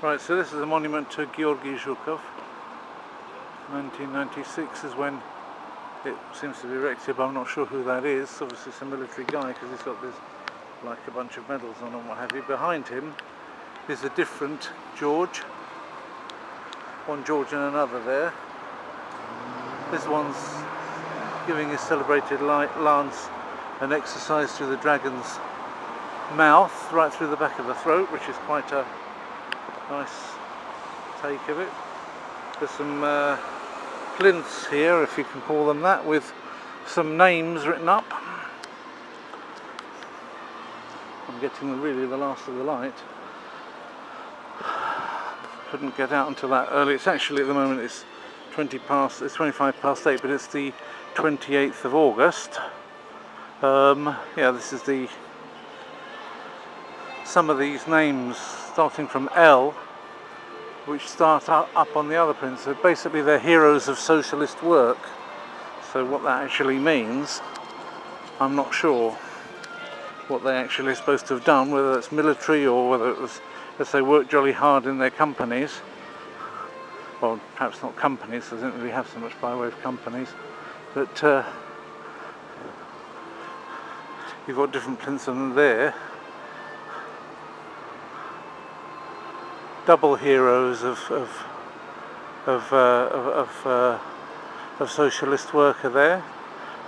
Right, so this is a monument to Georgy Zhukov. 1996 is when it seems to be erected, but I'm not sure who that is. Obviously it's a military guy because he's got this, like a bunch of medals on and what have you. Behind him is a different George. One George and another there. This one's giving his celebrated lance an exercise through the dragon's mouth, right through the back of the throat, which is quite a nice take of it. There's some plinths here, if you can call them that, with some names written up. I'm getting really the last of the light. Couldn't get out until that early. It's actually, at the moment, it's 25 past 8, but it's the 28th of August. Yeah, this is some of these names starting from L, which start up on the other print. So basically they're heroes of socialist work. So what that actually means, I'm not sure what they actually are supposed to have done, whether it's military or whether it was as they worked jolly hard in their companies. Well, perhaps not companies, because they didn't really have so much by way of companies. But you've got different prints of them there. Double heroes of socialist worker there,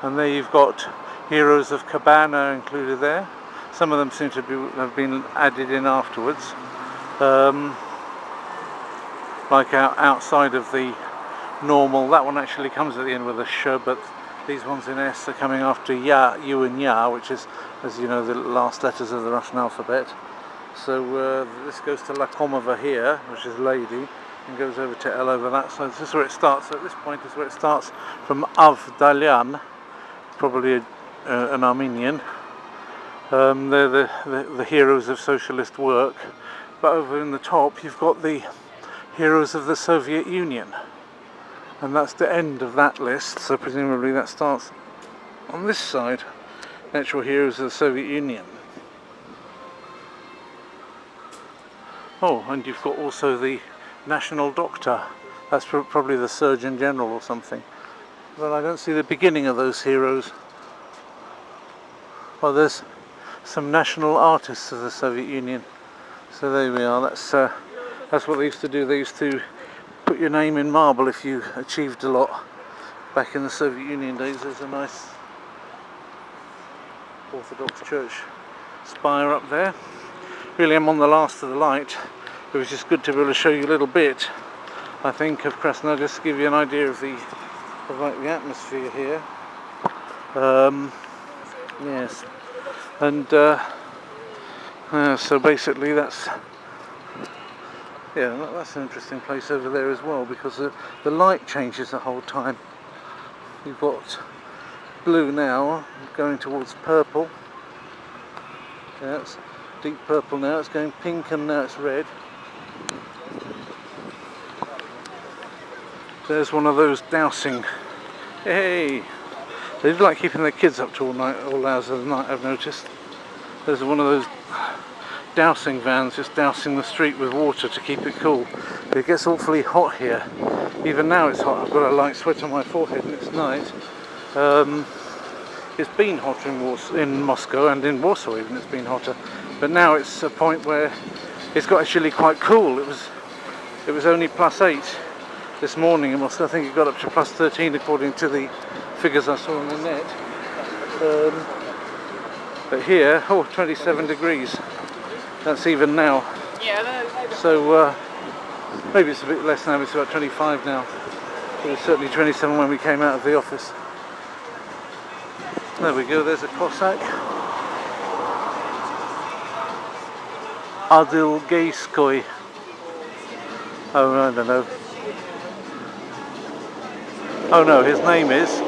and there you've got heroes of Cabana included there. Some of them seem to have been added in afterwards, like outside of the normal. That one actually comes at the end with a sh, but these ones in S are coming after ya, U and ya, which is, as you know, the last letters of the Russian alphabet. So this goes to Lakomova here, which is lady, and goes over to L over that side. So this is where it starts. So at this point is where it starts from Avdalyan, probably an Armenian. They're the heroes of socialist work. But over in the top you've got the heroes of the Soviet Union. And that's the end of that list, so presumably that starts on this side. Natural heroes of the Soviet Union. Oh, and you've got also the National Doctor. That's probably the Surgeon General or something. But I don't see the beginning of those heroes. Well, there's some national artists of the Soviet Union. So there we are. That's what they used to do. They used to put your name in marble if you achieved a lot back in the Soviet Union days. There's a nice Orthodox Church spire up there. Really, I'm on the last of the light. It was just good to be able to show you a little bit, I think, of Krasnodar, just to give you an idea of the atmosphere here. Yes, and so basically that's an interesting place over there as well, because the light changes the whole time. You've got blue now going towards purple. Yeah, it's deep purple now, it's going pink, and now it's red. There's one of those dowsing. Hey! They do like keeping their kids up to all hours of the night, I've noticed. There's one of those dowsing vans just dousing the street with water to keep it cool. But it gets awfully hot here. Even now it's hot. I've got a light sweat on my forehead and it's night. It's been hotter in Moscow, and in Warsaw even it's been hotter. But now it's a point where it's got actually quite cool. It was only +8 this morning in Moscow. I think it got up to +13 according to the figures I saw on the net. But here, 27 degrees. That's even now. So maybe it's a bit less now. It's about 25 now. It was certainly 27 when we came out of the office. There we go. There's a Cossack. Adilgayskoy. Oh, I don't know. Oh no, his name is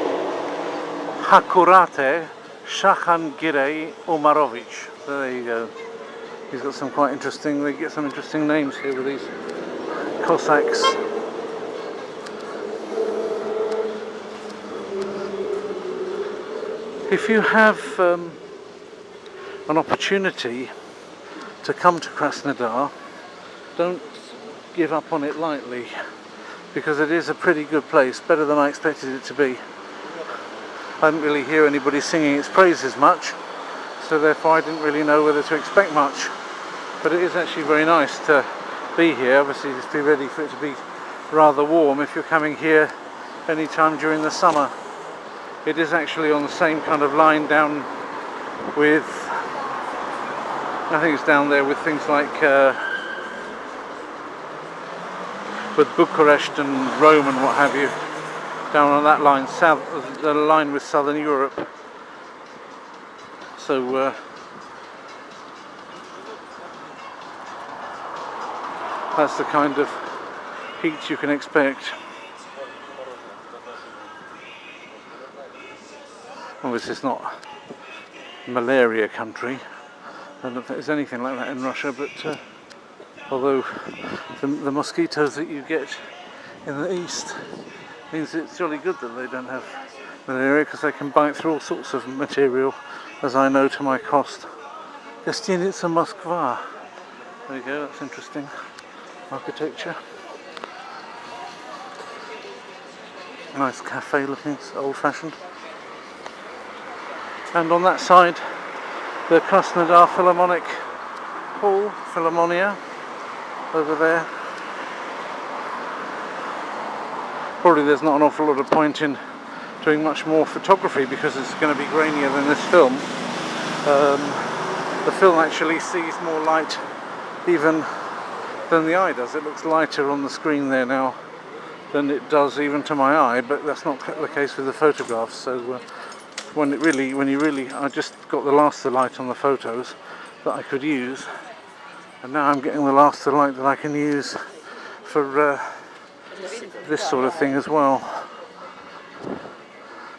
Hakurate Shachangirei Omarovich. So there you go. He's got some quite interesting, they get some interesting names here with these Cossacks. If you have an opportunity to come to Krasnodar, don't give up on it lightly, because it is a pretty good place, better than I expected it to be. I didn't really hear anybody singing its praises much, so therefore I didn't really know whether to expect much. But it is actually very nice to be here. Obviously just be ready for it to be rather warm if you're coming here any time during the summer. It is actually on the same kind of line down with, I think it's down there with things like with Bucharest and Rome and what have you, down on that line, the line with southern Europe. So that's the kind of heat you can expect. Obviously it's not malaria country. I don't think there's anything like that in Russia, but although the mosquitoes that you get in the east means it's jolly good that they don't have malaria, because they can bite through all sorts of material, as I know to my cost. Gostinitsa Moskva. There you go, that's interesting architecture. Nice cafe looking, it's old-fashioned. And on that side, the Krasnodar Philharmonic Hall, Philharmonia, over there. Probably there's not an awful lot of point in doing much more photography because it's going to be grainier than this film. The film actually sees more light even than the eye does. It looks lighter on the screen there now than it does even to my eye, but that's not the case with the photographs. So I just got the last of the light on the photos that I could use, and now I'm getting the last of the light that I can use for this sort of thing as well.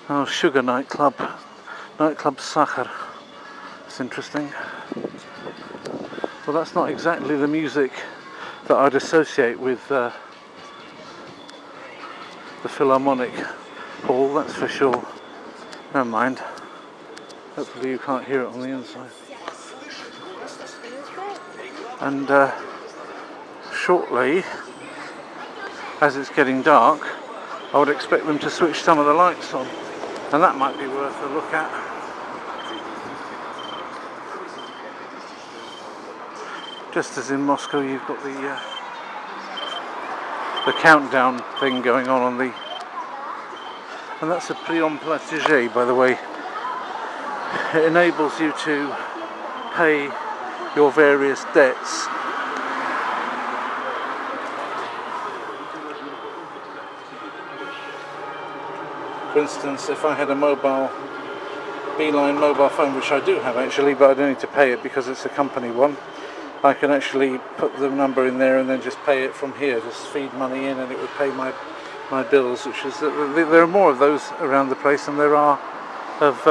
Oh, Sugar nightclub Sakhar. It's interesting. Well, that's not exactly the music that I'd associate with the Philharmonic Hall, that's for sure. Never mind. Hopefully you can't hear it on the inside. And shortly, as it's getting dark, I would expect them to switch some of the lights on, and that might be worth a look at. Just as in Moscow, you've got the countdown thing going on the, and that's a priom platige, by the way. It enables you to pay your various debts. For instance, if I had a Beeline mobile phone, which I do have actually, but I don't need to pay it because it's a company one, I can actually put the number in there and then just pay it from here, just feed money in, and it would pay my bills, which is, there are more of those around the place than there are of